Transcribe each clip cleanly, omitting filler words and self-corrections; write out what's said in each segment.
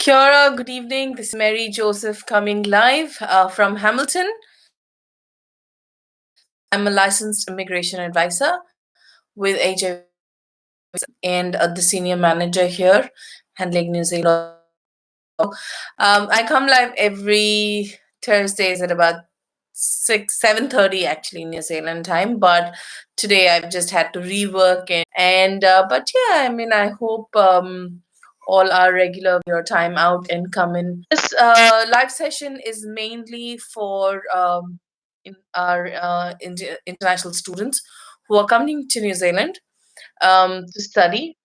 Kiara, good evening. This is Mary Joseph coming live from Hamilton. I'm a licensed immigration advisor with AJ and the senior manager here, handling New Zealand. I come live every Thursdays at about 7:30 actually New Zealand time, but today I've just had to rework and but yeah, I mean I hope all our regular your time out and come in. This live session is mainly for our international students who are coming to New Zealand to study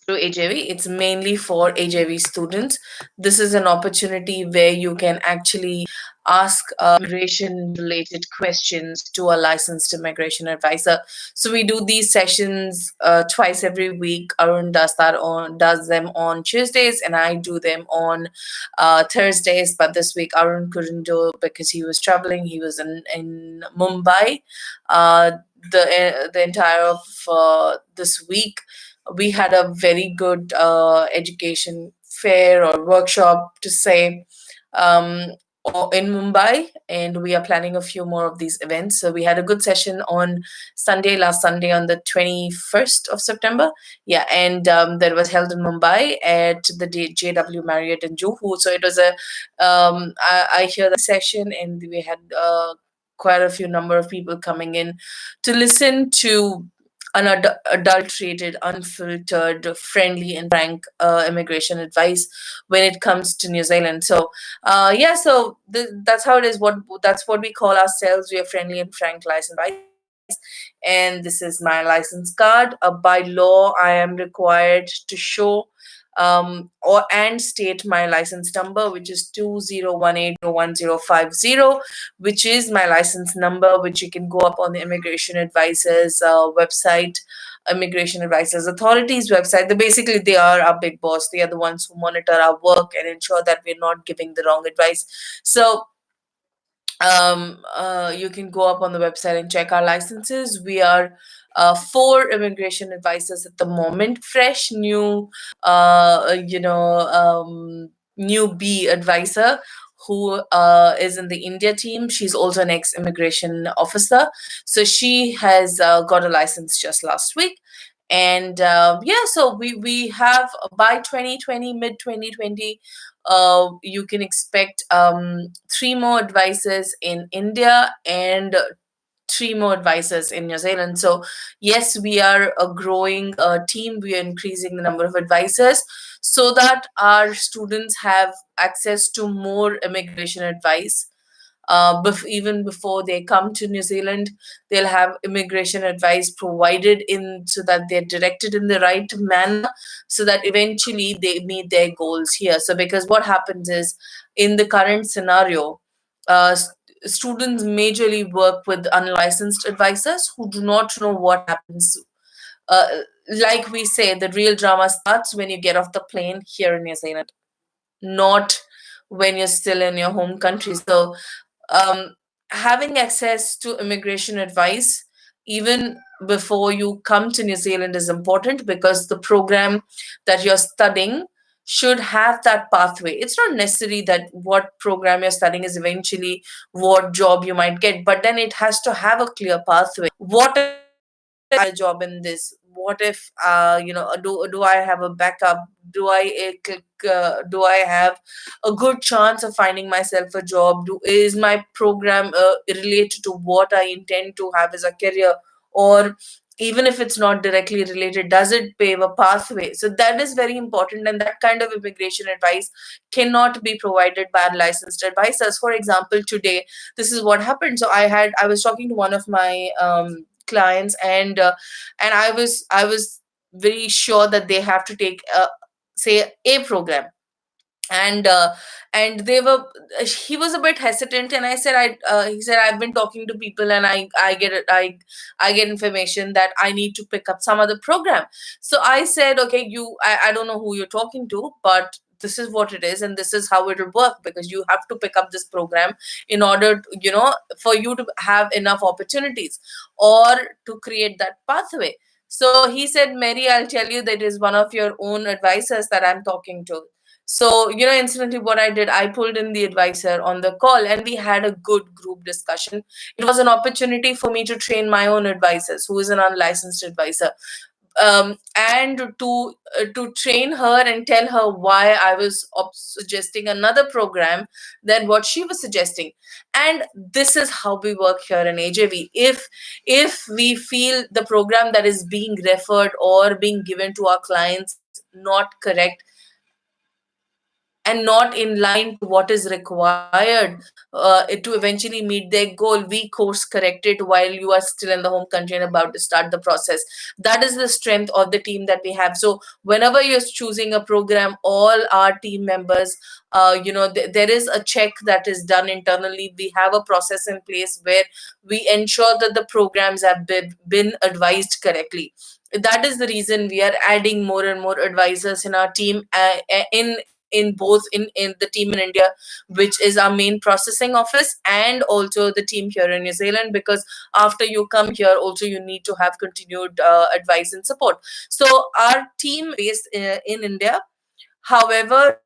through AJV. It's mainly for AJV students. This is an opportunity where you can actually ask immigration related questions to a licensed immigration advisor. So we do these sessions twice every week. Arun does them on Tuesdays, and I do them on Thursdays. But this week Arun couldn't do it because he was traveling. He was in Mumbai. The entire of this week we had a very good education fair or workshop to say um, in Mumbai, and we are planning a few more of these events. So we had a good session on last Sunday on the 21st of September. Yeah, and that was held in Mumbai at the JW Marriott in Juhu. So it was I hear the session, and we had quite a few number of people coming in to listen to unadulterated, unfiltered, friendly, and frank immigration advice when it comes to New Zealand. So, yeah, so that's how it is. That's what we call ourselves. We are friendly and frank license advice, and this is my license card. By law, I am required to show or and state my license number, which is 20181050, which is my license number, which you can go up on the immigration advisors website, immigration advisors authorities website. They are our big boss. They are the ones who monitor our work and ensure that we're not giving the wrong advice. So you can go up on the website and check our licenses. We are four immigration advisors at the moment, fresh new newbie advisor who is in the India team. She's also an ex-immigration officer, so she has got a license just last week. And yeah, so we have by 2020, mid 2020, you can expect three more advisors in India and three more advisors in New Zealand. So yes, we are a growing team. We are increasing the number of advisors so that our students have access to more immigration advice. Even before they come to New Zealand, they'll have immigration advice provided in so that they're directed in the right manner, so that eventually they meet their goals here. So because what happens is, in the current scenario, students majorly work with unlicensed advisors who do not know what happens. Uh, like we say, the real drama starts when you get off the plane here in New Zealand, not when you're still in your home country. So having access to immigration advice even before you come to New Zealand is important, because the program that you're studying should have that pathway. It's not necessary that what program you're studying is eventually what job you might get, but then it has to have a clear pathway. What if I get a job in this? What if do I have a backup? Do I have a good chance of finding myself a job? Is my program related to what I intend to have as a career? Or even if it's not directly related, does it pave a pathway? So that is very important, and that kind of immigration advice cannot be provided by unlicensed advisors. For example, today this is what happened. So I was talking to one of my clients, and I was very sure that they have to take say a program, and they were he was a bit hesitant, and I said he said, I've been talking to people, and I get information that I need to pick up some other program. So I said, okay, I don't know who you're talking to, but this is what it is, and this is how it will work, because you have to pick up this program in order to, for you to have enough opportunities or to create that pathway. So he said, Mary, I'll tell you that is one of your own advisors that I'm talking to. So, incidentally, what I did, I pulled in the advisor on the call and we had a good group discussion. It was an opportunity for me to train my own advisors, who is an unlicensed advisor, and to train her and tell her why I was suggesting another program than what she was suggesting. And this is how we work here in AJV. If we feel the program that is being referred or being given to our clients is not correct and not in line to what is required to eventually meet their goal, we course correct it while you are still in the home country and about to start the process. That is the strength of the team that we have. So whenever you're choosing a program, all our team members, there is a check that is done internally. We have a process in place where we ensure that the programs have been advised correctly. That is the reason we are adding more and more advisors in our team, in both in the team in India, which is our main processing office, and also the team here in New Zealand, because after you come here also you need to have continued advice and support. So our team based in India. However,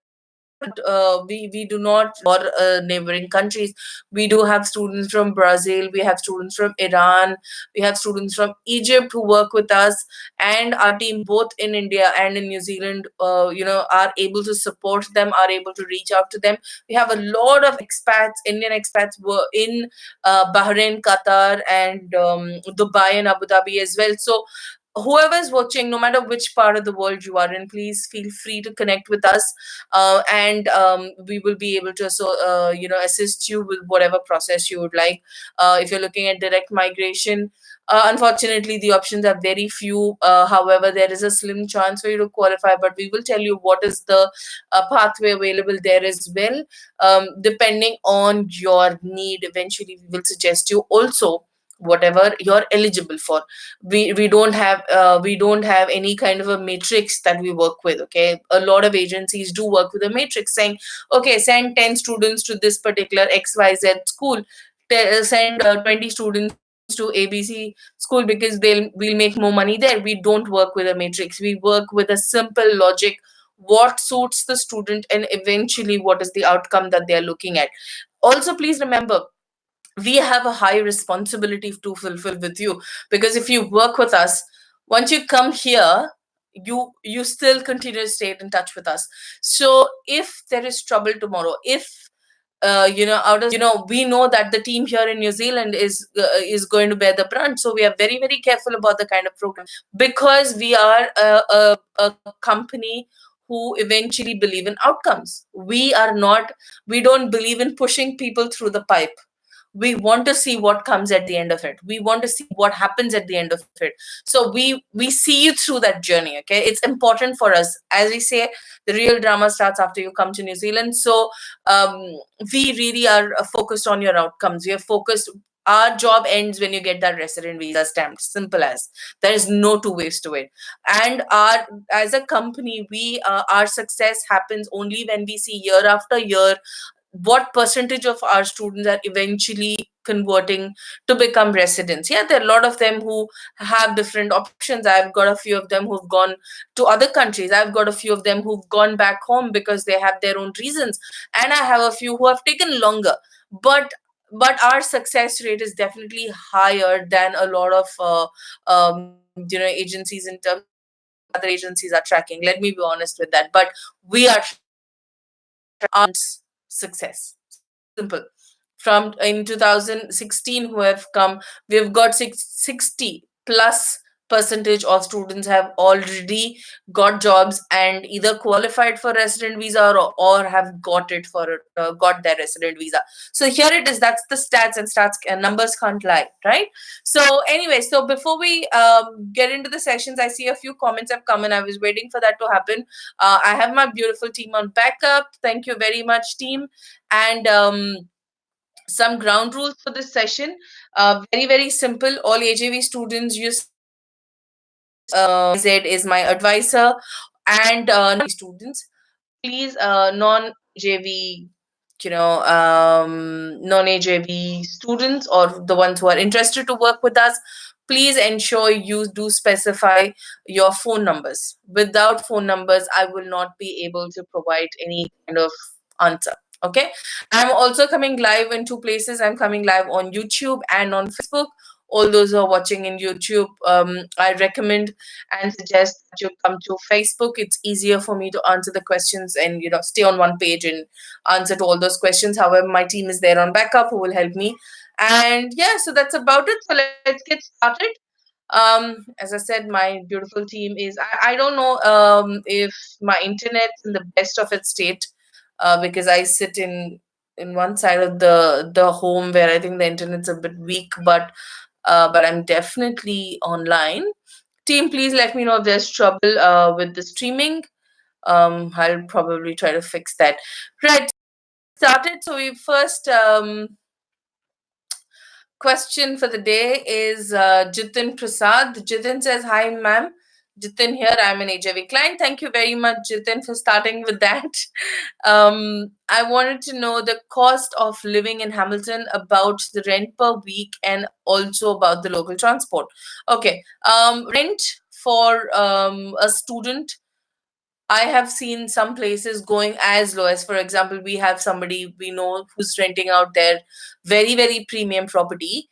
we do not or neighboring countries. We do have students from Brazil, we have students from Iran, we have students from Egypt who work with us, and our team both in India and in New Zealand, are able to support them, are able to reach out to them. We have a lot of expats, Indian expats, were in Bahrain, Qatar, and Dubai and Abu Dhabi as well. So whoever is watching, no matter which part of the world you are in, please feel free to connect with us, and we will be able to assist you with whatever process you would like. If you're looking at direct migration, unfortunately the options are very few. However, there is a slim chance for you to qualify, but we will tell you what is the pathway available there as well. Depending on your need, eventually we will suggest you also whatever you're eligible for. We don't have any kind of a matrix that we work with. Okay, a lot of agencies do work with a matrix saying, okay, send 10 students to this particular XYZ school, send 20 students to ABC school because we'll make more money there. We don't work with a matrix, we work with a simple logic, what suits the student and eventually what is the outcome that they are looking at. Also, please remember, we have a high responsibility to fulfill with you, because if you work with us, once you come here, you still continue to stay in touch with us. So if there is trouble tomorrow, if out of we know that the team here in New Zealand is going to bear the brunt, so we are very very careful about the kind of program, because we are a company who eventually believe in outcomes. We don't believe in pushing people through the pipe. We want to see what comes at the end of it, we want to see what happens at the end of it. So we see you through that journey. Okay, it's important for us. As we say, the real drama starts after you come to New Zealand. So um, we really are focused on your outcomes. We are focused. Our job ends when you get that resident visa stamped. Simple as. There is no two ways to it. And our as a company, we our success happens only when we see year after year what percentage of our students are eventually converting to become residents. Yeah, there are a lot of them who have different options. I've got a few of them who've gone to other countries. I've got a few of them who've gone back home because they have their own reasons. And I have a few who have taken longer. But our success rate is definitely higher than a lot of agencies, in terms of what other agencies are tracking. Let me be honest with that. But we are success. Simple. From in 2016 who have come, we've got 60 plus percentage of students have already got jobs and either qualified for resident visa or have got their resident visa. So here it is. That's the stats, and stats and numbers can't lie, right? So anyway, so before we get into the sessions, I see a few comments have come and I was waiting for that to happen. I have my beautiful team on backup. Thank you very much, team. And some ground rules for this session. Very, very simple. All AJV students, you Z is my advisor, and students, please, non-AJV, non-AJV students or the ones who are interested to work with us, please ensure you do specify your phone numbers. Without phone numbers, I will not be able to provide any kind of answer. Okay. I'm also coming live in two places. I'm coming live on YouTube and on Facebook. All those who are watching in YouTube, I recommend and suggest that you come to Facebook. It's easier for me to answer the questions and stay on one page and answer to all those questions. However, my team is there on backup who will help me. And yeah, so that's about it. So let's get started. As I said, my beautiful team is, I don't know if my internet's in the best of its state, because I sit in one side of the home where I think the internet's a bit weak, but I'm definitely online. Team, please let me know if there's trouble with the streaming. I'll probably try to fix that. Right, started. So we first question for the day is Jitin Prasad. Jitin says, "Hi, ma'am. Jitin here. I'm an HIV client. Thank you very much, Jitin, for starting with that." I wanted to know the cost of living in Hamilton, about the rent per week, and also about the local transport. Okay. Rent for a student, I have seen some places going as low as, for example, we have somebody we know who's renting out their very, very premium property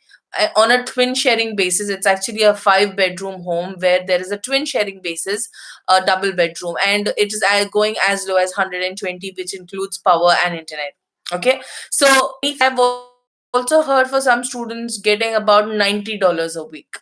on a twin sharing basis. It's actually a 5 bedroom home where there is a twin sharing basis, a double bedroom, and it is going as low as 120, which includes power and internet. Okay. So I've also heard for some students getting about $90 a week.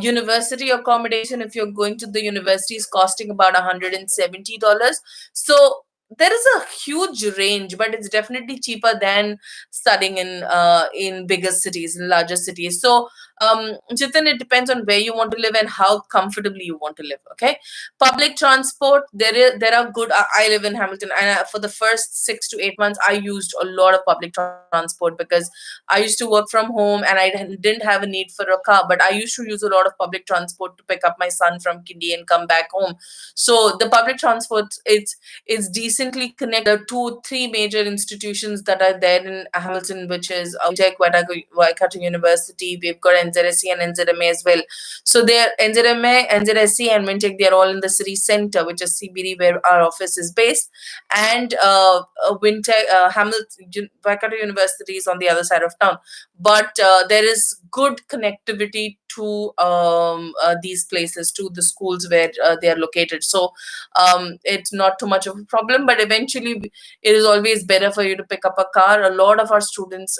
University accommodation, if you're going to the university, is costing about $170. So there is a huge range, but it's definitely cheaper than studying in bigger cities, in larger cities. So Jitin, it depends on where you want to live and how comfortably you want to live. Okay. Public transport, there are good. I live in Hamilton, and for the first 6 to 8 months, I used a lot of public transport because I used to work from home and I didn't have a need for a car, but I used to use a lot of public transport to pick up my son from Kindi and come back home. So the public transport, it's decently connected to three major institutions that are there in Hamilton, which is Tech, Waikato University. We've got NZSC and NZMA as well. So they're NZMA, NZSC, and Wintech. They're all in the city center, which is CBD, where our office is based, and Wintech, Hamilton, Waikato University is on the other side of town. But there is good connectivity to these places, to the schools where they are located. So it's not too much of a problem, but eventually it is always better for you to pick up a car. A lot of our students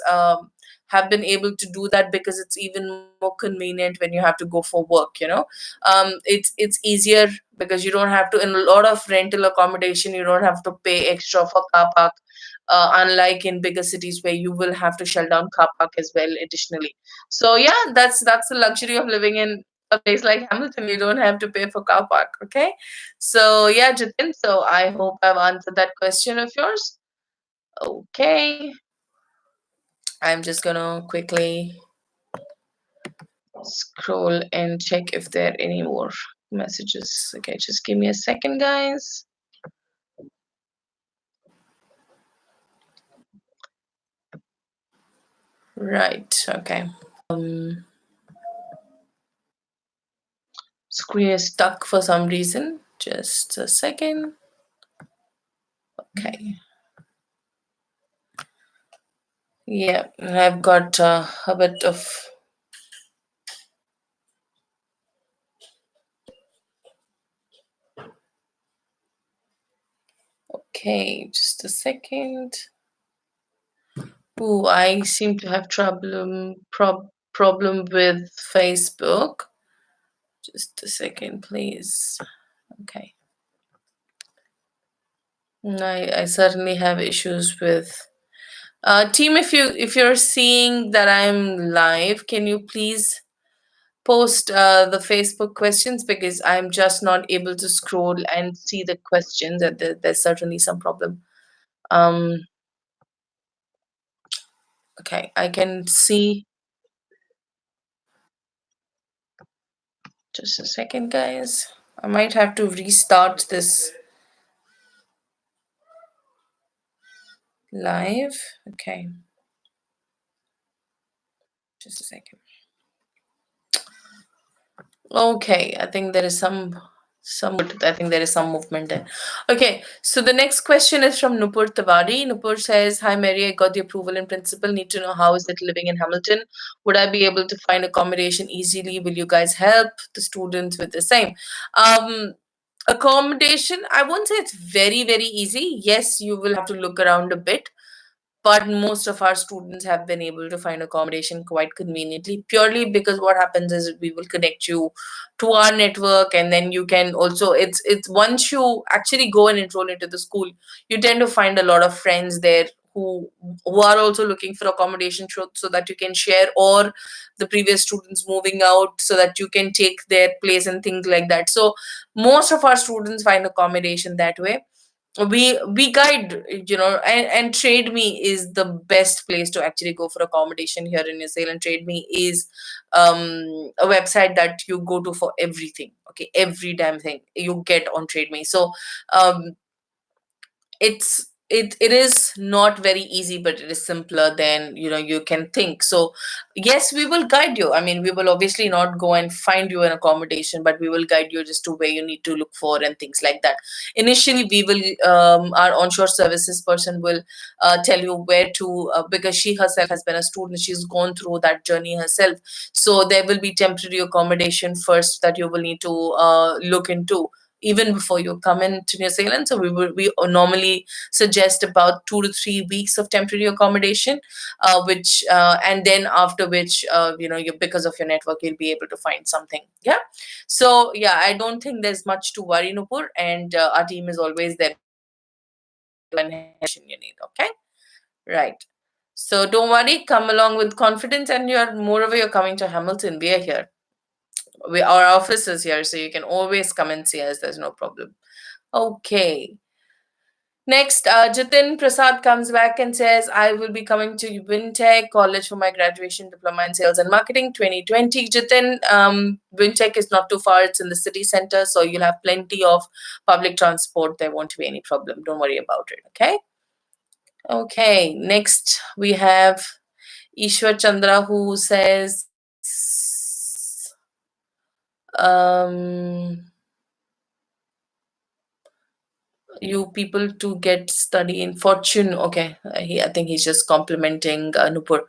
have been able to do that because it's even more convenient when you have to go for work. It's easier because you don't have to, in a lot of rental accommodation, you don't have to pay extra for car park, unlike in bigger cities where you will have to shell down car park as well additionally. So yeah, that's the luxury of living in a place like Hamilton. You don't have to pay for car park. Okay. So yeah, Jitin, so I hope I've answered that question of yours. Okay. I'm just gonna quickly scroll and check if there are any more messages. Okay, just give me a second, guys. Right, okay. Screen is stuck for some reason. Just a second. Okay. Yeah, I've got a bit of. Okay, just a second. Oh, I seem to have problem with Facebook. Just a second, please. Okay. I certainly have issues with team. If you're seeing that I'm live, can you please post the Facebook questions, because I'm just not able to scroll and see the questions. There's certainly some problem. Um, okay, I can see. Just a second, guys. I might have to restart this live. Okay, just a second. Okay, I think there is some I think there is some movement there. Okay, so the next question is from Nupur Tawari. Nupur says, "Hi Mary, I got the approval in principle. Need to know how is it living in Hamilton? Would I be able to find accommodation easily? Will you guys help the students with the same?" Um, Accommodation, I won't say it's very, very easy. Yes, you will have to look around a bit, but most of our students have been able to find accommodation quite conveniently, purely because what happens is we will connect you to our network, and then you can also, it's once you actually go and enroll into the school, you tend to find a lot of friends there who are also looking for accommodation, so that you can share, or the previous students moving out so that you can take their place and things like that. So most of our students find accommodation that way. We guide, and trade me is the best place to actually go for accommodation here in New Zealand. Trade me is a website that you go to for everything. Okay, every damn thing you get on trade me. So um it is not very easy, but it is simpler than you can think. So yes, we will guide you. I mean, we will obviously not go and find you an accommodation, but we will guide you just to where you need to look for and things like that. Initially we will, our onshore services person will tell you where to, because she herself has been a student, she's gone through that journey herself. So there will be temporary accommodation first that you will need to look into even before you come into New Zealand. So we normally suggest about 2 to 3 weeks of temporary accommodation, which and then after which, you, because of your network, you'll be able to find something. Yeah. So yeah, I don't think there's much to worry, Nupur, and our team is always there when you need. Okay, right. So don't worry, come along with confidence, and you're moreover you're coming to Hamilton. We are here. Our office is here, so you can always come and see us. There's no problem. Okay. Next, Jitin Prasad comes back and says, I will be coming to Wintech College for my graduation diploma in sales and marketing 2020. Jitin, Wintech is not too far. It's in the city center, so you'll have plenty of public transport. There won't be any problem. Don't worry about it. Okay. Okay. Next, we have Ishwar Chandra who says, um, you people to get study in fortune. Okay, I think he's just complimenting Nupur.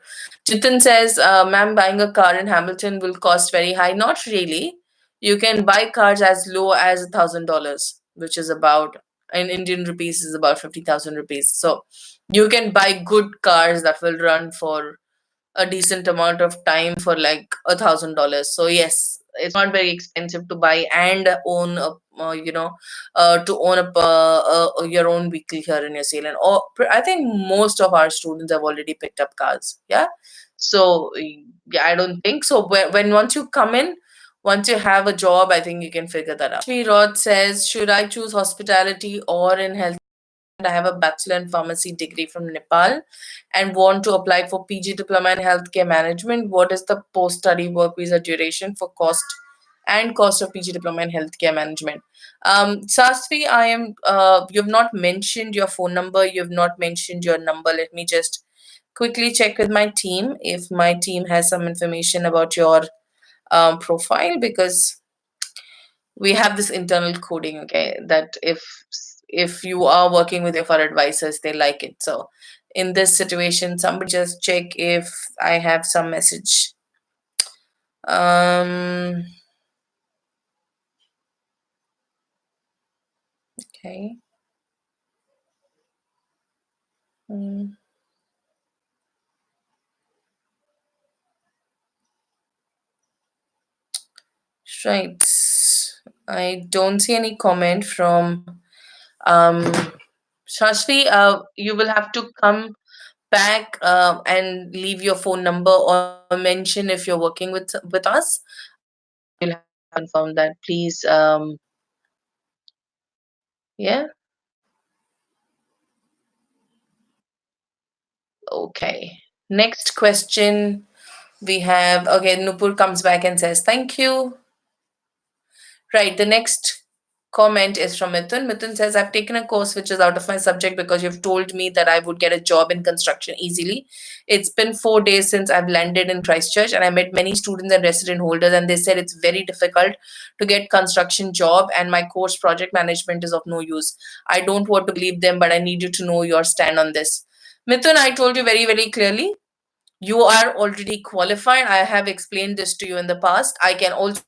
Jitin says, ma'am, buying a car in Hamilton will cost very high. Not really. You can buy cars as low as $1,000, which is about, in Indian rupees, is about 50,000 rupees. So you can buy good cars that will run for a decent amount of time for like $1,000. So yes, it's not very expensive to buy and own a, to own your own vehicle here in New Zealand. Or I think most of our students have already picked up cars. Yeah. So yeah, I don't think so. When once you come in, once you have a job, I think you can figure that out. Shmi Rod says, should I choose hospitality or in health? I have a bachelor in pharmacy degree from Nepal and want to apply for PG diploma in healthcare management. What is the post study work visa duration for cost of PG diploma in healthcare management? Sastvi, I am. You've not mentioned your phone number. You've not mentioned your number. Let me just quickly check with my team if my team has some information about your profile, because we have this internal coding, okay, that if you are working with your for advisors, they like it. So in this situation, somebody just check if I have some message. um okay. Mm, right, I don't see any comment from um Shashvi. You will have to come back and leave your phone number or mention if you're working with us. You'll have to confirm that, please. Yeah. Okay. Next question we have. Okay, Nupur comes back and says, thank you. Right. The next comment is from Mithun. Mithun says, I've taken a course which is out of my subject because you've told me that I would get a job in construction easily. It's been 4 days since I've landed in Christchurch, and I met many students and resident holders, and they said it's very difficult to get construction job, and my course project management is of no use. I don't want to believe them, but I need you to know your stand on this. Mithun, I told you very, very clearly, you are already qualified. I have explained this to you in the past. I can also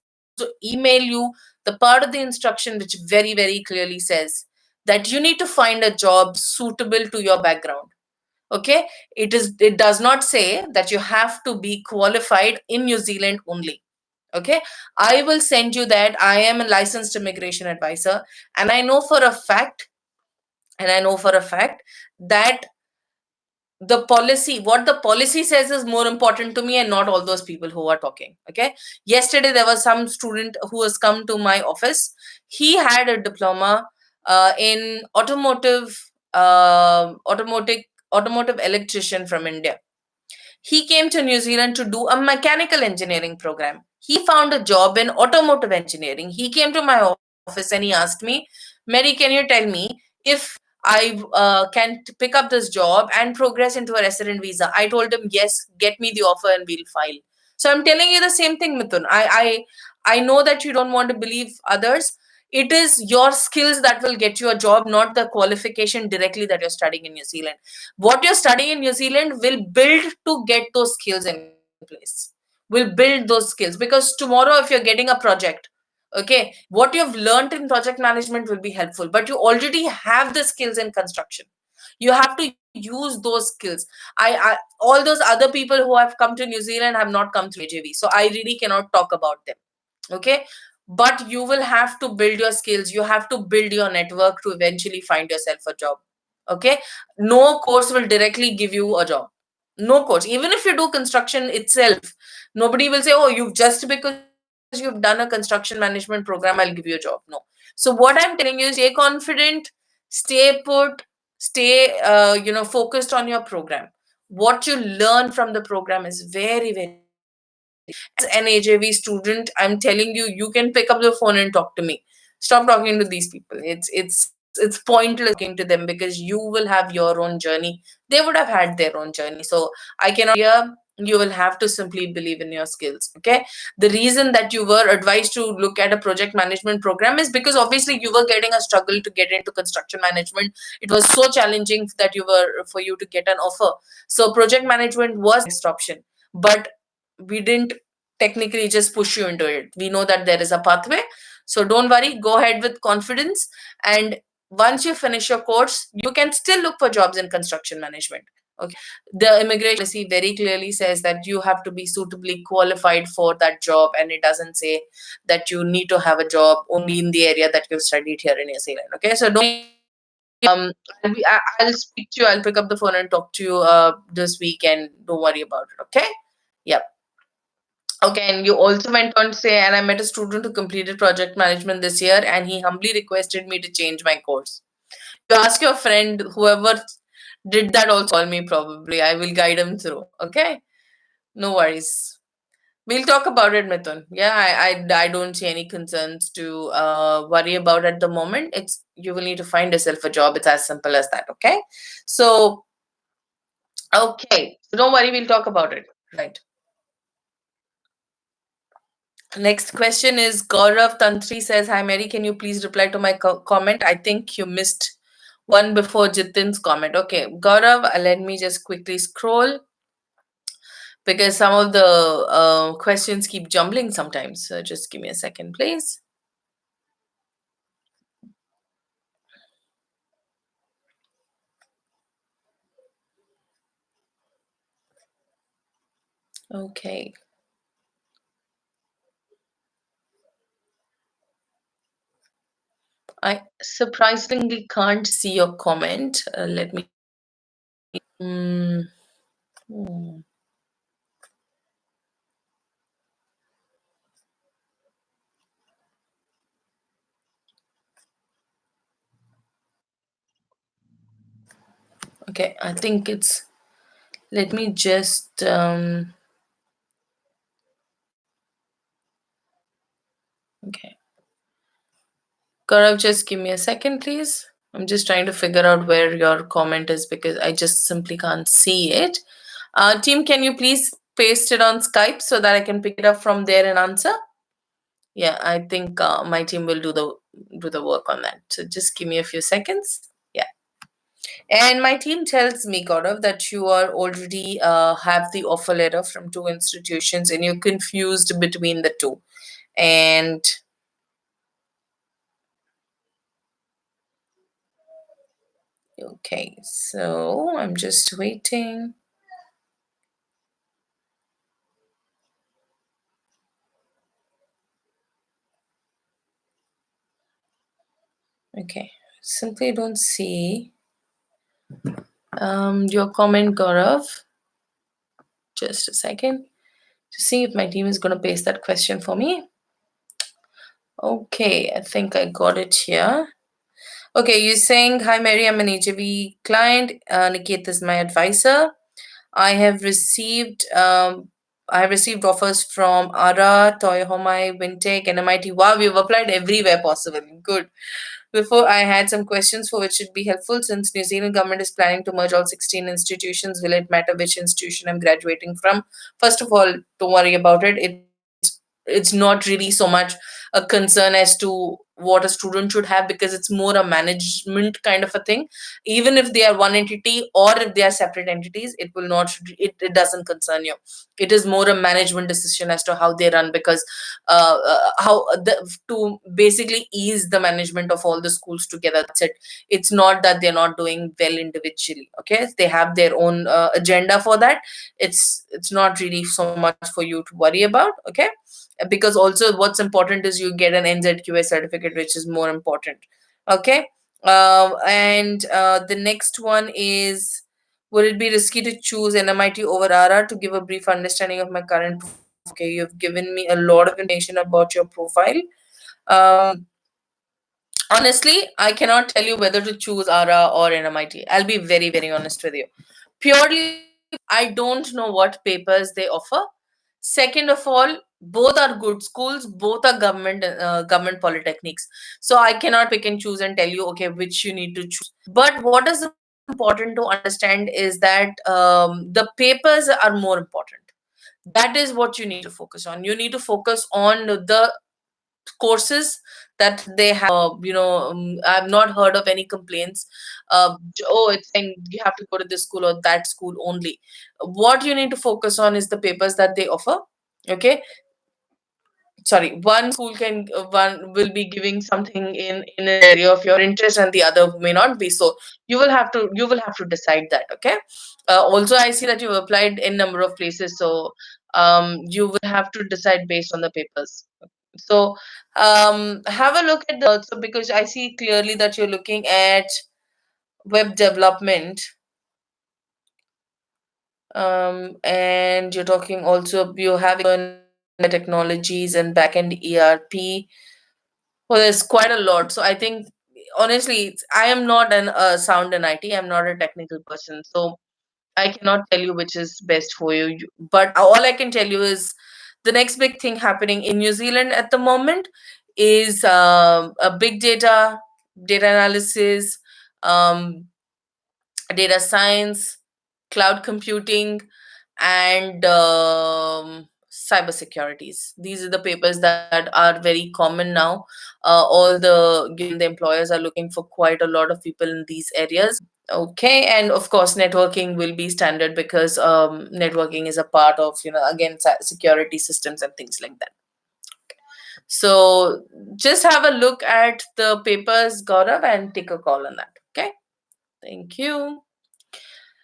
email you the part of the instruction which very, very clearly says that you need to find a job suitable to your background. Okay, it does not say that you have to be qualified in New Zealand only. Okay, I will send you that. I am a licensed immigration advisor, and I know for a fact, that what the policy says is more important to me, and not all those people who are talking. Okay, yesterday there was some student who has come to my office. He had a diploma in automotive electrician from India. He came to New Zealand to do a mechanical engineering program. He found a job in automotive engineering. He came to my office and he asked me, Mary, can you tell me if I can pick up this job and progress into a resident visa? I told him, yes, get me the offer and we'll file. So I'm telling you the same thing, Mithun. I know that you don't want to believe others. It is your skills that will get you a job, not the qualification directly that you're studying in New Zealand. What you're studying in New Zealand will build to get those skills in place. Will build those skills, because tomorrow, if you're getting a project, okay, what you've learned in project management will be helpful, but you already have the skills in construction. You have to use those skills. I all those other people who have come to New Zealand have not come through AJV, so I really cannot talk about them. Okay, but you will have to build your skills. You have to build your network to eventually find yourself a job. Okay, no course will directly give you a job. No course, even if you do construction itself, nobody will say, oh, you just because you've done a construction management program, I'll give you a job. No. So what I'm telling you is, stay confident, stay put, stay focused on your program. What you learn from the program is very, very important. As an AJV student, I'm telling you, you can pick up the phone and talk to me. Stop talking to these people. It's pointless talking to them, because you will have your own journey. They would have had their own journey. So I cannot here. You will have to simply believe in your skills. Okay, the reason that you were advised to look at a project management program is because obviously you were getting a struggle to get into construction management. It was so challenging that for you to get an offer. So project management was the next option, but we didn't technically just push you into it. We know that there is a pathway. So don't worry, go ahead with confidence. And once you finish your course, you can still look for jobs in construction management. Okay. The immigration policy very clearly says that you have to be suitably qualified for that job, and it doesn't say that you need to have a job only in the area that you've studied here in New Zealand. Okay, so don't I'll speak to you. I'll pick up the phone and talk to you this week, and don't worry about it. Okay. Yep. Okay, and you also went on to say, and I met a student who completed project management this year, and he humbly requested me to change my course. You ask your friend, whoever did that, also call me probably. I will guide him through. Okay, no worries. We'll talk about it, Mithun. Yeah, I don't see any concerns to worry about at the moment. It's you will need to find yourself a job. It's as simple as that. Okay, so okay, so don't worry. We'll talk about it. Right. Next question is Gaurav Tantri says, Hi Mary, can you please reply to my comment? I think you missed one before Jitin's comment. Okay, Gaurav, let me just quickly scroll, because some of the questions keep jumbling sometimes. So just give me a second, please. Okay. I surprisingly can't see your comment. Let me. Mm, hmm. Okay, I think it's. Let me just. Okay. Gaurav, just give me a second, please. I'm just trying to figure out where your comment is because I just simply can't see it. Team, can you please paste it on Skype so that I can pick it up from there and answer? Yeah, I think my team will do the work on that. So just give me a few seconds. Yeah. And my team tells me, Gaurav, that you are already have the offer letter from two institutions and you're confused between the two. And okay, so I'm just waiting. Okay, simply don't see your comment, Gaurav. Just a second to see if my team is going to paste that question for me. Okay, I think I got it here. Okay, you're saying, hi Mary, I'm an HAV client. Niket is my advisor. I have received offers from ARA, Toyohomai, Wintech, and MIT. Wow, we've applied everywhere possible. Good. Before I had some questions for which should be helpful since New Zealand government is planning to merge all 16 institutions. Will it matter which institution I'm graduating from? First of all, don't worry about it. It's not really so much a concern as to what a student should have because it's more a management kind of a thing. Even if they are one entity or if they are separate entities, it doesn't concern you. It is more a management decision as to how they run because how to basically ease the management of all the schools together. That's it. It's not that they're not doing well individually. Okay, they have their own agenda for that. It's not really so much for you to worry about. Okay, because also what's important is you get an NZQA certificate, which is more important. Okay, and the next one is, would it be risky to choose NMIT over RR? To give a brief understanding of my current profile. Okay, you've given me a lot of information about your profile. Um, Honestly, I cannot tell you whether to choose ARA or NMIT. I'll be very, very honest with you. Purely, I don't know what papers they offer. Second of all, both are good schools, both are government polytechnics. So I cannot pick and choose and tell you, okay, which you need to choose. But what is important to understand is that the papers are more important. That is what you need to focus on. You need to focus on the courses that they have. I've not heard of any complaints. Oh, it's saying you have to go to this school or that school only. What you need to focus on is the papers that they offer. Okay, sorry, one school can one will be giving something in an area of your interest and the other may not be. So you will have to decide that. Okay, also I see that you've applied in number of places, so you will have to decide based on the papers. So have a look at the, so because I see clearly that you're looking at web development, and you're talking also you have technologies and backend ERP. Well, there's quite a lot. So I think honestly, I am not an sound in IT. I'm not a technical person, so I cannot tell you which is best for you. But all I can tell you is the next big thing happening in New Zealand at the moment is a big data analysis, um, data science, cloud computing, and cybersecurities. These are the papers that are very common now. All the given the employers are looking for quite a lot of people in these areas. Okay, and of course, networking will be standard because networking is a part of again security systems and things like that. So just have a look at the papers, Gaurav, and take a call on that. Okay, thank you.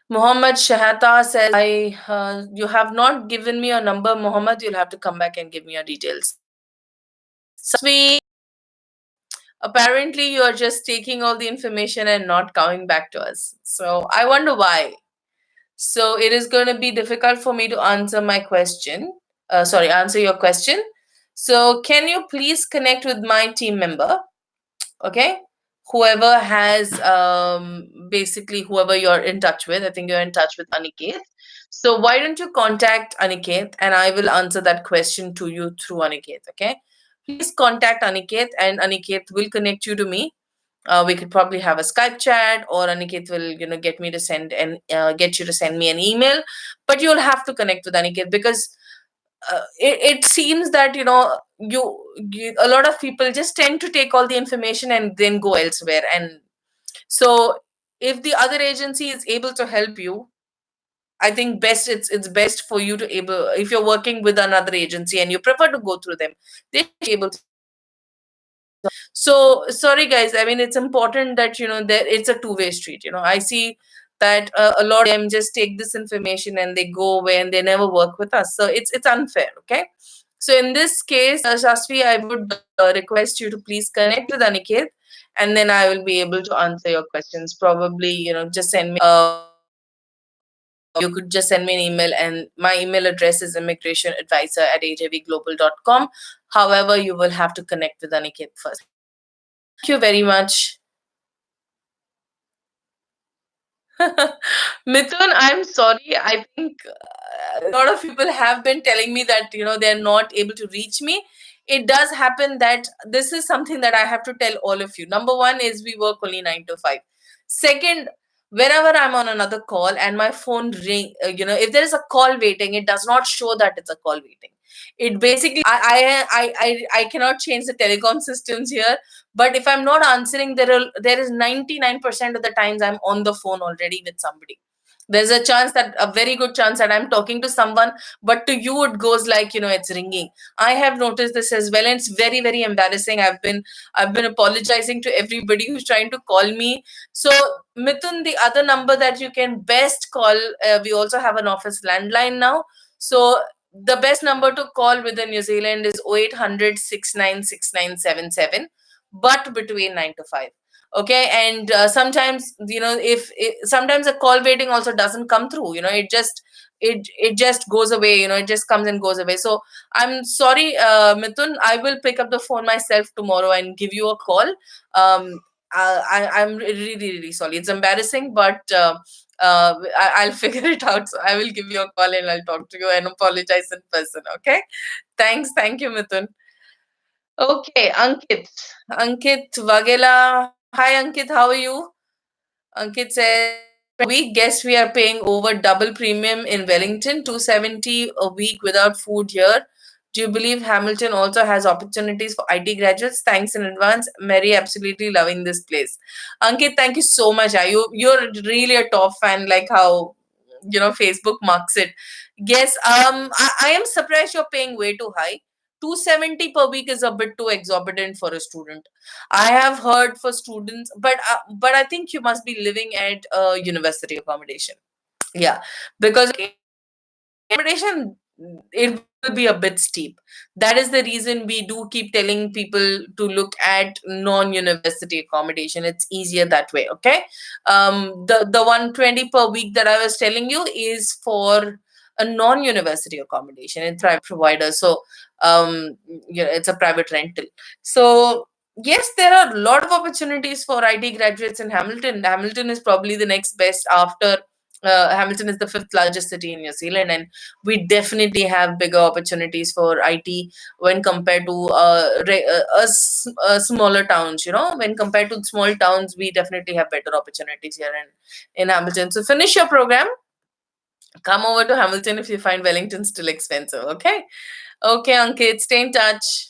Muhammad Shahata says, "I you have not given me your number, Muhammad. You'll have to come back and give me your details." Sweet. Apparently, you are just taking all the information and not coming back to us. So I wonder why. So it is going to be difficult for me to answer my question. Answer your question. So can you please connect with my team member? Okay, whoever has basically whoever you're in touch with. I think you're in touch with Aniket. So why don't you contact Aniket and I will answer that question to you through Aniket. Okay. please contact Aniket, and Aniket will connect you to me. We could probably have a Skype chat, or Aniket will, get me to send and get you to send me an email. But you'll have to connect with Aniket, because it seems that a lot of people just tend to take all the information and then go elsewhere. And so, if the other agency is able to help you, I think it's best for you to able, if you're working with another agency and you prefer to go through them, they should be able to. So sorry guys, I mean, it's important that there it's a two-way street. I see that a lot of them just take this information and they go away and they never work with us, so it's unfair. Okay, so in this case, Shashvi, I would request you to please connect with Aniket, and then I will be able to answer your questions. Probably, just send me you could just send me an email, and my email address is immigrationadvisor@ajvglobal.com. However, you will have to connect with Aniket first. Thank you very much. Mithun, I'm sorry. I think a lot of people have been telling me that they're not able to reach me. It does happen that this is something that I have to tell all of you. Number one is we work only 9 to 5. Second, whenever I'm on another call and my phone ring, if there is a call waiting, it does not show that it's a call waiting. It basically, I cannot change the telecom systems here, but if I'm not answering, there is 99% of the times I'm on the phone already with somebody. There's a very good chance that I'm talking to someone, but to you it goes like it's ringing. I have noticed this as well, and it's very, very embarrassing. I've been apologizing to everybody who's trying to call me. So Mithun, the other number that you can best call, we also have an office landline now. So the best number to call within New Zealand is 0800 696977, but between 9 to 5. Okay, and sometimes, if sometimes a call waiting also doesn't come through, it just goes away, it just comes and goes away. So I'm sorry, Mithun, I will pick up the phone myself tomorrow and give you a call. I'm really, really sorry. It's embarrassing, but I'll figure it out. So I will give you a call and I'll talk to you and apologize in person. Okay. Thanks. Thank you, Mithun. Okay, Ankit. Ankit Vagela. Hi, Ankit. How are you? Ankit says, we guess we are paying over double premium in Wellington, 270 a week without food here. Do you believe Hamilton also has opportunities for IT graduates? Thanks in advance. Mary, absolutely loving this place. Ankit, thank you so much. You're really a top fan, like how Facebook marks it. Yes, I am surprised you're paying way too high. 270 per week is a bit too exorbitant for a student. I have heard for students, but I think you must be living at a university accommodation. Yeah, because accommodation, it will be a bit steep. That is the reason we do keep telling people to look at non-university accommodation. It's easier that way. Okay, the 120 per week that I was telling you is for a non-university accommodation. It's private provider, so it's a private rental. So yes, there are a lot of opportunities for IT graduates in Hamilton. Hamilton is probably the next best after. Hamilton is the fifth largest city in New Zealand, and we definitely have bigger opportunities for IT when compared to smaller towns. When compared to small towns, we definitely have better opportunities here in Hamilton. So finish your program, come over to Hamilton if you find Wellington still expensive. Okay, okay, Ankit, stay in touch.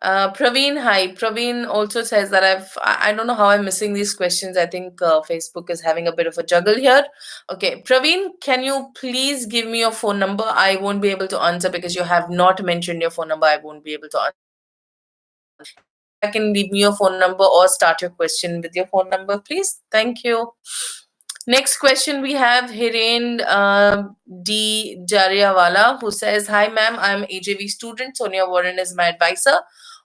Praveen, hi. Praveen also says that I don't know how I'm missing these questions. I think Facebook is having a bit of a juggle here. Okay, Praveen, can you please give me your phone number? I won't be able to answer because you have not mentioned your phone number. I won't be able to answer. I can leave me your phone number or start your question with your phone number, please. Thank you. Next question we have Hiren D. Jariawala, who says, hi ma'am, I'm AJV student. Sonia Warren is my advisor.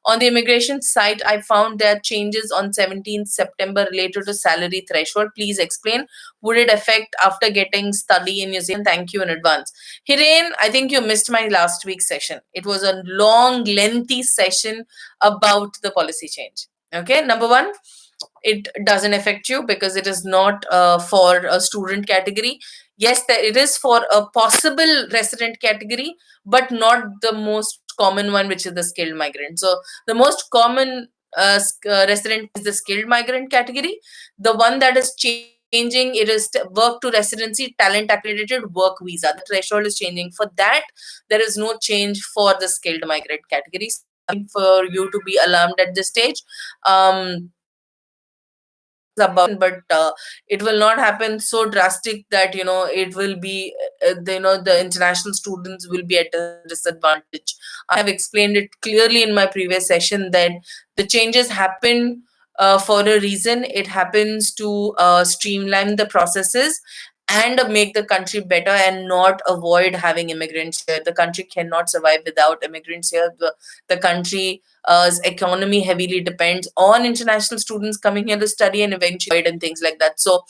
On the immigration site, I found there are changes on 17th September related to salary threshold. Please explain. Would it affect after getting study in New Zealand? Thank you in advance. Hiren, I think you missed my last week's session. It was a long, lengthy session about the policy change. Okay, number one, it doesn't affect you because it is not for a student category. Yes, it is for a possible resident category, but not the most most common one, which is the skilled migrant. So the most common resident is the skilled migrant category. The one that is changing, it is work to residency talent accredited work visa. The threshold is changing. For that, there is no change for the skilled migrant category. So nothing for you to be alarmed at this stage. About, but it will not happen so drastic that it will be the international students will be at a disadvantage. I have explained it clearly in my previous session that the changes happen for a reason. It happens to streamline the processes and make the country better and not avoid having immigrants here. The country cannot survive without immigrants here. The country economy heavily depends on international students coming here to study and eventually and things like that. So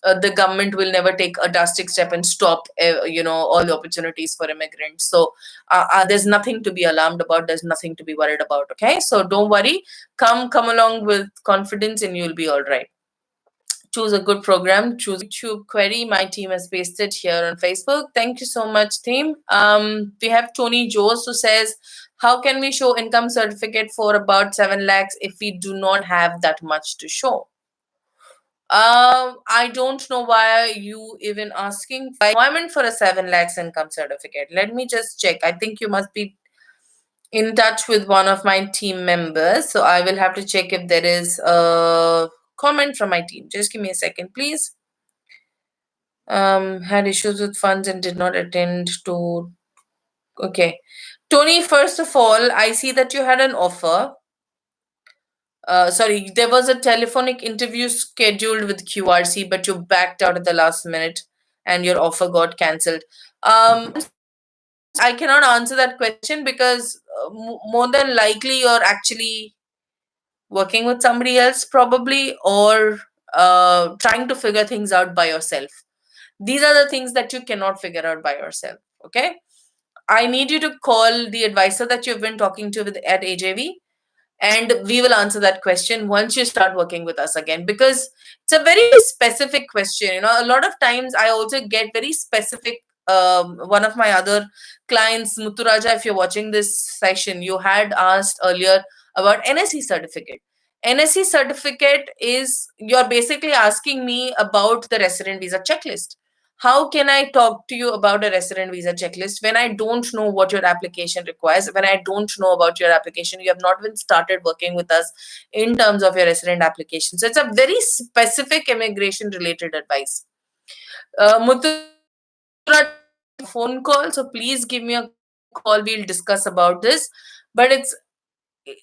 the government will never take a drastic step and stop all the opportunities for immigrants. So there's nothing to be alarmed about. There's nothing to be worried about. Okay, so don't worry. Come along with confidence and you'll be all right. Choose a good program. Choose a YouTube query. My team has pasted here on Facebook. Thank you so much, team. We have Tony Jose who says, how can we show income certificate for about 7 lakhs if we do not have that much to show? I don't know why you even asking requirement for a 7 lakhs income certificate. Let me just check. I think you must be in touch with one of my team members. So I will have to check if there is a comment from my team. Just give me a second, please. Had issues with funds and did not attend to. Okay. Tony, first of all, I see that you had an offer. Sorry, there was a telephonic interview scheduled with QRC, but you backed out at the last minute and your offer got cancelled. I cannot answer that question because more than likely you're actually working with somebody else, probably, or trying to figure things out by yourself. These are the things that you cannot figure out by yourself. Okay. I need you to call the advisor that you've been talking to at AJV, and we will answer that question once you start working with us again, because it's a very specific question. A lot of times I also get very specific. One of my other clients, Muturaja, if you're watching this session, you had asked earlier about NSE certificate. NSE certificate is, you're basically asking me about the resident visa checklist. How can I talk to you about a resident visa checklist when I don't know what your application requires? When I don't know about your application, you have not even started working with us in terms of your resident application. So it's a very specific immigration related advice. Muthu, phone call, so please give me a call. We'll discuss about this. But it's,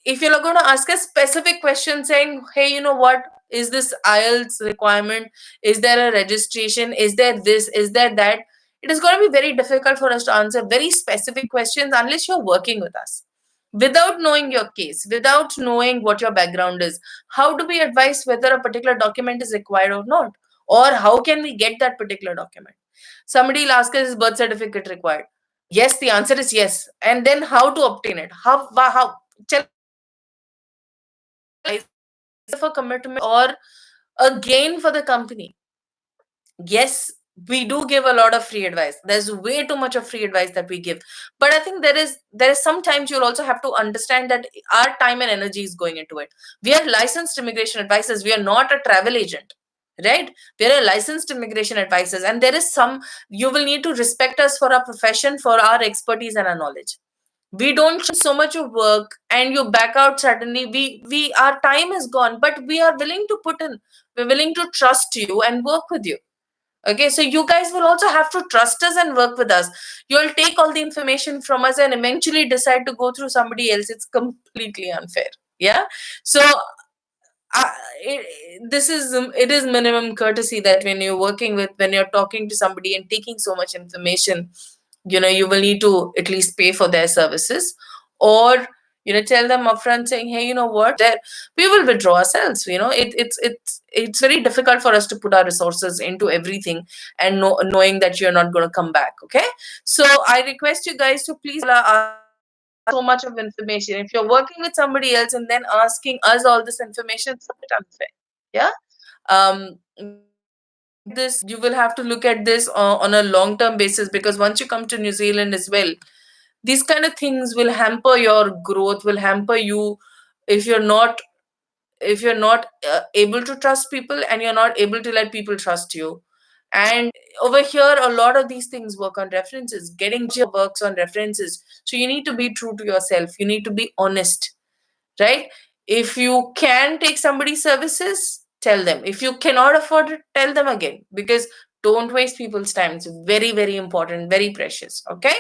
if you're going to ask a specific question saying, hey, you know what, is this IELTS requirement? Is there a registration? Is there this? Is there that? It is going to be very difficult for us to answer very specific questions unless you're working with us. Without knowing your case, without knowing what your background is, how do we advise whether a particular document is required or not? Or how can we get that particular document? Somebody will ask us, is birth certificate required? Yes, the answer is yes. And then how to obtain it? How? For commitment or a gain for the company? Yes, we do give a lot of free advice. There's way too much of free advice that we give, but I think there is sometimes you'll also have to understand that our time and energy is going into it. We are licensed immigration advisors. We are not a travel agent, right? We are a licensed immigration advisors, and there is some, you will need to respect us for our profession, for our expertise and our knowledge. We don't so much of work and you back out suddenly. We our time is gone, but we are willing to put in, we're willing to trust you and work with you. Okay, so you guys will also have to trust us and work with us. You'll take all the information from us and eventually decide to go through somebody else. It's completely unfair. Yeah. So it is minimum courtesy that when you're talking to somebody and taking so much information, you will need to at least pay for their services, or tell them upfront saying, hey, you know what, there we will withdraw ourselves. It's very difficult for us to put our resources into everything and knowing that you're not going to come back. Okay, so I request you guys to please so much of information. If you're working with somebody else and then asking us all this information, it's a bit unfair. Yeah. This, you will have to look at this on a long term basis, because once you come to New Zealand as well, These kind of things will hamper your growth, will hamper you if you're not able to trust people, and you're not able to let people trust you. And over here, a lot of these things work on references. Getting works on references. So you need to be true to yourself. You need to be honest, right? If you can take somebody's services, tell them. If you cannot afford it, tell them again, because don't waste people's time. It's very, very important, very precious. Okay.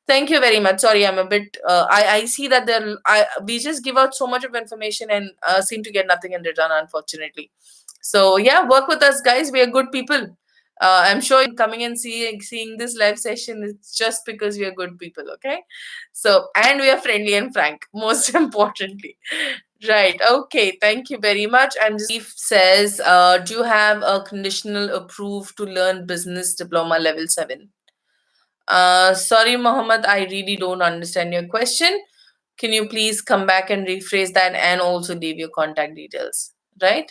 Thank you very much. Sorry, I'm a bit. I see that we just give out so much of information and seem to get nothing in return, unfortunately. So yeah, work with us, guys. We are good people. I'm sure you're coming and seeing this live session. It's just because we are good people. Okay. So, and we are friendly and frank. Most importantly, right? Okay. Thank you very much. And Steve says, do you have a conditional approved to learn business diploma level 7? Sorry, Mohammed, I really don't understand your question. Can you please come back and rephrase that and also leave your contact details, right?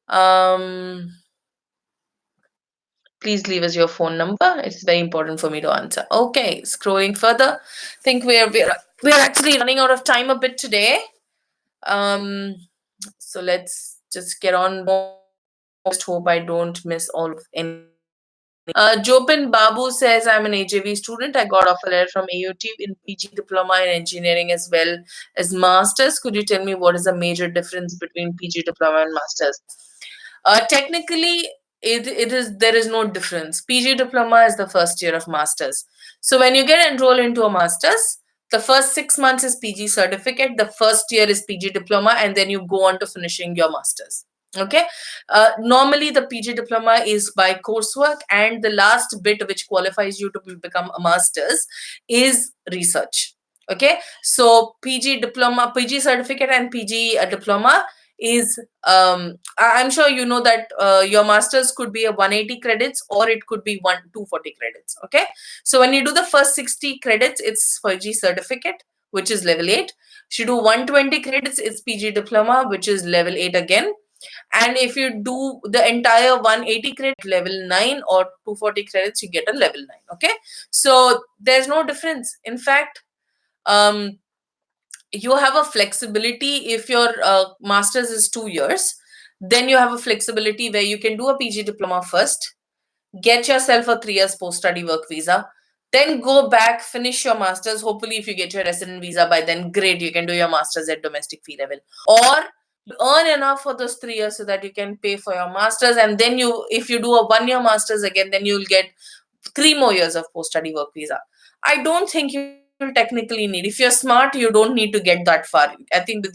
Um, please leave us your phone number. It's very important for me to answer. Okay, scrolling further. I think we're actually running out of time a bit today. So let's just get on. Just hope I don't miss all of any. Jopin Babu says, I'm an AJV student. I got offer letter from AUT in PG diploma in engineering as well as masters. Could you tell me what is the major difference between PG diploma and masters? Technically, it is there is no difference. PG diploma is the first year of masters. So when you get enrolled into a masters, the first 6 months is PG certificate, the first year is PG diploma, and then you go on to finishing your masters. Okay. Normally, the PG diploma is by coursework, and the last bit which qualifies you to become a master's is research. Okay. So PG diploma, PG certificate, and PG diploma is I'm sure you know that your masters could be a 180 credits or it could be 240 credits. Okay. So when you do the first 60 credits, it's PG certificate, which is level 8. If you do 120 credits, it's PG diploma, which is level 8 again. And if you do the entire 180 credit level 9 or 240 credits, you get a level 9. Okay. So there's no difference. In fact, um, you have a flexibility. If your master's is 2 years, then you have a flexibility where you can do a PG diploma first, get yourself a 3 years post-study work visa, then go back, finish your master's. Hopefully, if you get your resident visa by then, great, you can do your master's at domestic fee level. Or you earn enough for those 3 years so that you can pay for your master's. And then if you do a 1 year master's again, then you'll get 3 more years of post-study work visa. I don't think you will technically need. If you're smart, you don't need to get that far. I think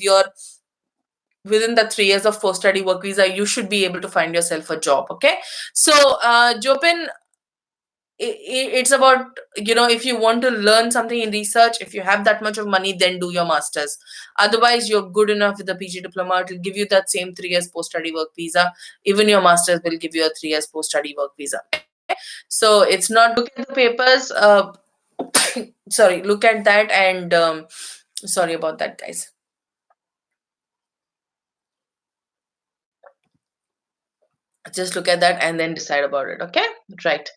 within the 3 years of post-study work visa, you should be able to find yourself a job. Okay. So, Jopin, it's about, if you want to learn something in research, if you have that much of money, then do your masters. Otherwise, you're good enough with the PG diploma. It will give you that same 3 years post-study work visa. Even your masters will give you a 3 years post-study work visa. Okay? So it's not, look at the papers. Sorry, look at that. And sorry about that, guys. Just look at that and then decide about it. Okay. Right.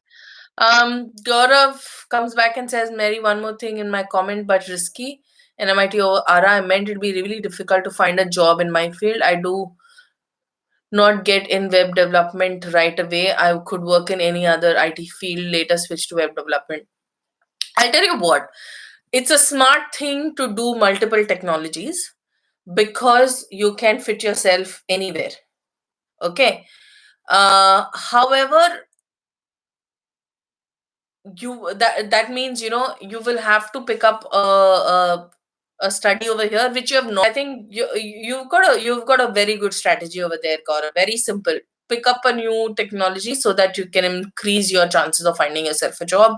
Gaurav comes back and says, Mary, one more thing in my comment, but risky. In MIT or ARA, I meant it'd be really difficult to find a job in my field. I do not get in web development right away. I could work in any other IT field, later switch to web development. I'll tell you what, it's a smart thing to do multiple technologies because you can fit yourself anywhere. Okay. However, that means you will have to pick up a study over here which you have not. I think you've got a very good strategy over there, Gaurav. Very simple. Pick up a new technology so that you can increase your chances of finding yourself a job.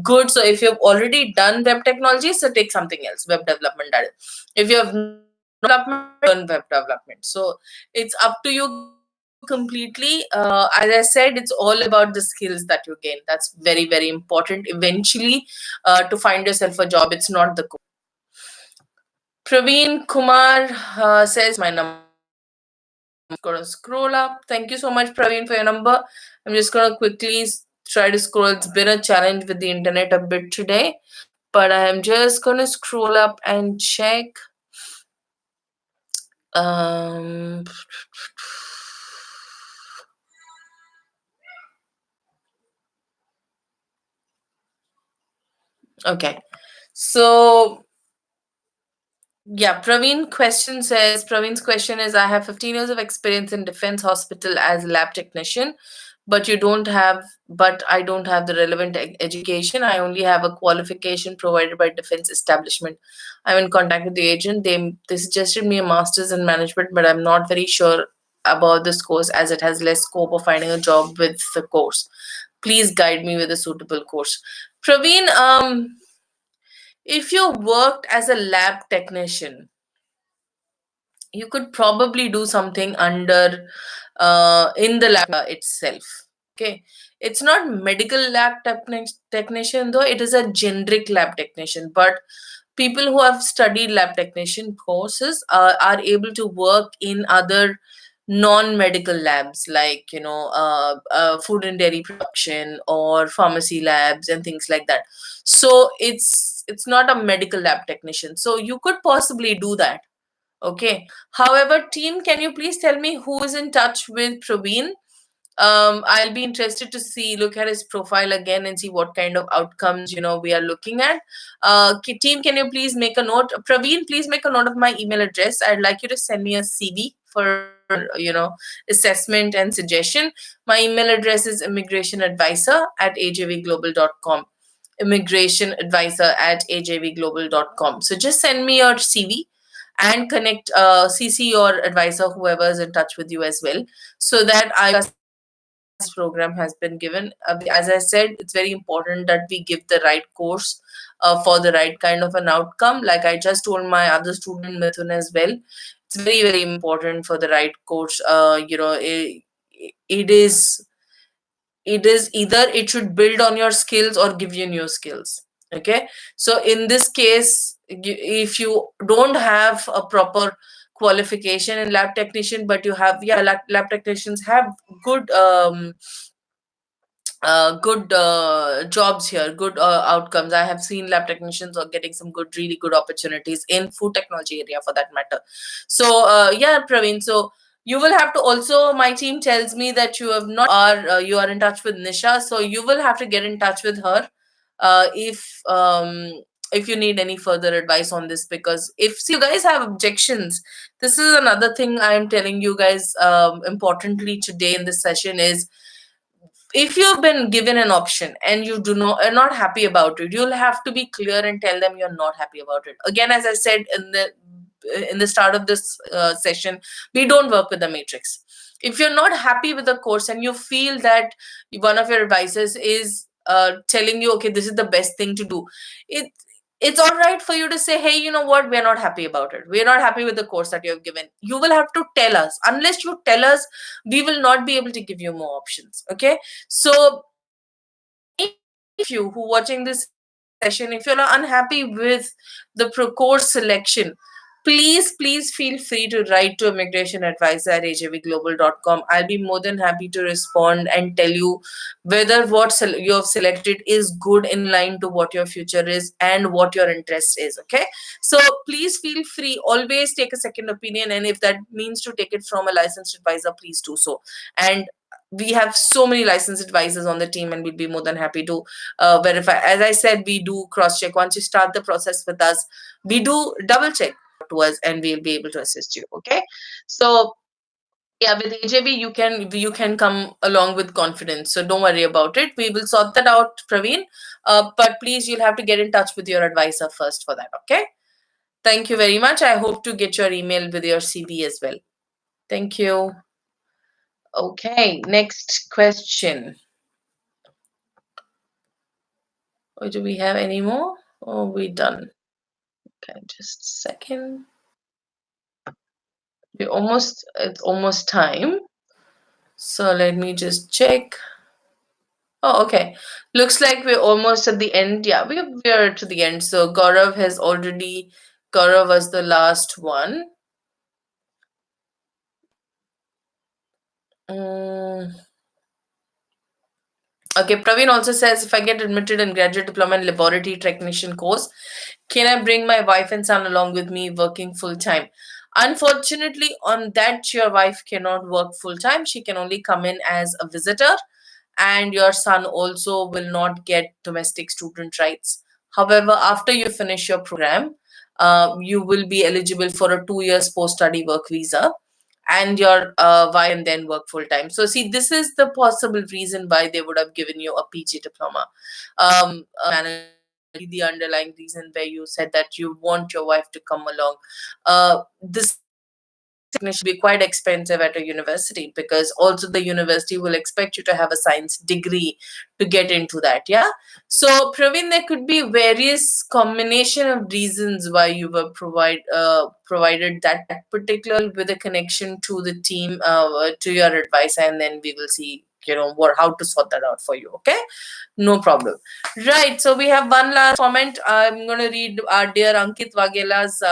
Good. So if you've already done web technology, so take something else, web development. That is. If you have development, learn web development. So it's up to you completely. As I said, it's all about the skills that you gain. That's very, very important eventually to find yourself a job. It's not the code. Praveen Kumar says my number. I'm going to scroll up. Thank you so much, Praveen, for your number. I'm just going to quickly try to scroll. It's been a challenge with the internet a bit today. but I'm just gonna scroll up and check. Um, okay, so yeah, Praveen's question is, I have 15 years of experience in defense hospital as a lab technician, but I don't have the relevant education. I only have a qualification provided by defense establishment. I'm in contact with the agent. They suggested me a master's in management, but I'm not very sure about this course as it has less scope of finding a job with the course. Please guide me with a suitable course. Praveen, if you worked as a lab technician, you could probably do something under in the lab itself. Okay, it's not medical lab technician, though it is a generic lab technician, but people who have studied lab technician courses are able to work in other non-medical labs, like food and dairy production or pharmacy labs and things like that. So it's not a medical lab technician, so you could possibly do that. Okay. However, team, can you please tell me who is in touch with Praveen? I'll be interested to look at his profile again and see what kind of outcomes we are looking at. Team, can you please make a note? Praveen, please make a note of my email address. I'd like you to send me a CV for assessment and suggestion. My email address is immigrationadvisor@ajvglobal.com. Immigrationadvisor@ajvglobal.com. So just send me your CV and connect CC your advisor, whoever is in touch with you as well, so that I program has been given. As I said, it's very important that we give the right course for the right kind of an outcome. Like I just told my other student Mithun as well, it's very very important for the right course. It is either it should build on your skills or give you new skills. Okay, so in this case, if you don't have a proper qualification in lab technician, but you have, yeah, lab technicians have good good jobs here, good outcomes. I have seen lab technicians are getting some good, really good opportunities in food technology area for that matter. So yeah, Praveen. So you will have to also. My team tells me that you have not are you are in touch with Nisha, so you will have to get in touch with her if you need any further advice on this. Because if you guys have objections, this is another thing I am telling you guys importantly today in this session is, if you've been given an option and you do not are not happy about it, you'll have to be clear and tell them you're not happy about it. Again, as I said in the start of this session, we don't work with the matrix. If you're not happy with the course and you feel that one of your advisors is telling you, okay, this is the best thing to do, it it's all right for you to say, hey, you know what, we're not happy about it, we're not happy with the course that you have given. You will have to tell us. Unless you tell us, we will not be able to give you more options. Okay, so if you who watching this session, if you're unhappy with the course selection, please feel free to write to immigration advisor at ajvglobal.com. I'll be more than happy to respond and tell you whether what you have selected is good, in line to what your future is and what your interest is. Okay, so please feel free, always take a second opinion, and if that means to take it from a licensed advisor, please do so. And we have so many licensed advisors on the team, and we'd be more than happy to verify. As I said, we do cross check. Once you start the process with us, we do double check to us, and we'll be able to assist you. Okay, so yeah, with AJB you can come along with confidence, so don't worry about it. We will sort that out, Praveen. But please, you'll have to get in touch with your advisor first for that. Okay, thank you very much. I hope to get your email with your CV as well. Thank you. Okay, next question. Or do we have any more? Or are we done? Okay, just a second. It's almost time. So let me just check. Oh, okay. Looks like we're almost at the end. Yeah, we're to the end. So Gaurav was the last one. Mm, Okay, Praveen also says, if I get admitted in graduate diploma in laboratory technician course, can I bring my wife and son along with me working full time? Unfortunately, on that, your wife cannot work full time. She can only come in as a visitor, and your son also will not get domestic student rights. However, after you finish your program, you will be eligible for a 2 years post study work visa, and your wife and then work full time. So, see, this is the possible reason why they would have given you a PG diploma. Manager, the underlying reason where you said that you want your wife to come along. This technician will be quite expensive at a university, because also the university will expect you to have a science degree to get into that. Yeah. So Praveen, there could be various combination of reasons why you were provided that particular with a connection to the team, to your advisor, and then we will see what how to sort that out for you. Okay, no problem. Right. So we have one last comment. I'm going to read our dear Ankit Wagela's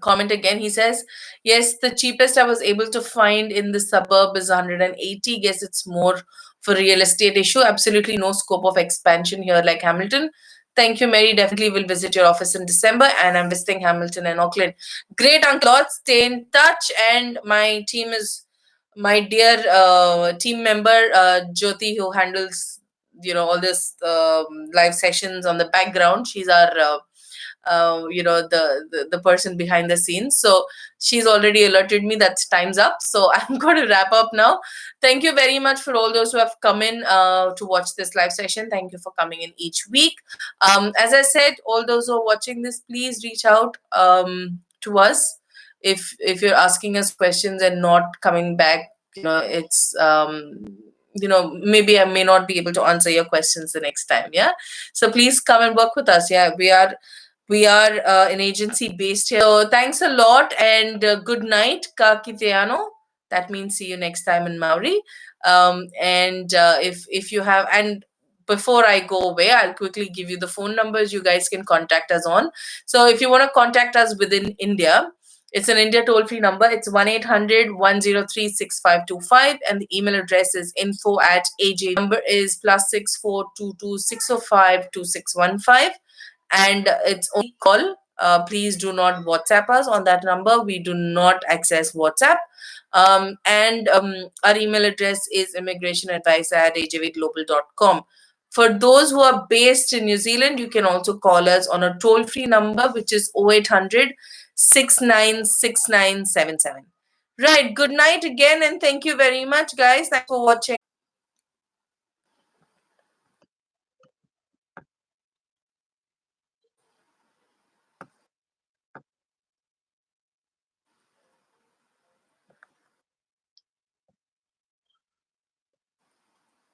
comment again. He says, yes, the cheapest I was able to find in the suburb is 180. Guess it's more for real estate issue. Absolutely no scope of expansion here like Hamilton. Thank you, Mary. Definitely will visit your office in December, and I'm visiting Hamilton and Auckland. Great, Uncle. Let's stay in touch. And my team is my dear team member, Jyoti, who handles all this live sessions on the background. She's our the person behind the scenes. So she's already alerted me that time's up, so I'm going to wrap up now. Thank you very much for all those who have come in to watch this live session. Thank you for coming in each week. As I said, all those who are watching this, please reach out to us if you're asking us questions and not coming back. It's maybe I may not be able to answer your questions the next time. Yeah, so please come and work with us. Yeah, we are an agency based here. So thanks a lot, and good night, Ka Kiteano. That means see you next time in Maori. And if you have, and before I go away, I'll quickly give you the phone numbers you guys can contact us on. So if you want to contact us within India, it's an India toll-free number. It's 1-800-103-6525, and the email address is info@aj. Number is +6422 605 2615, and it's only call. Please do not WhatsApp us on that number. We do not access WhatsApp. And our email address is immigrationadvisor@ajvglobal.com. For those who are based in New Zealand, you can also call us on a toll-free number, which is 0800 696977. Right. Good night again, and thank you very much, guys. Thanks for watching.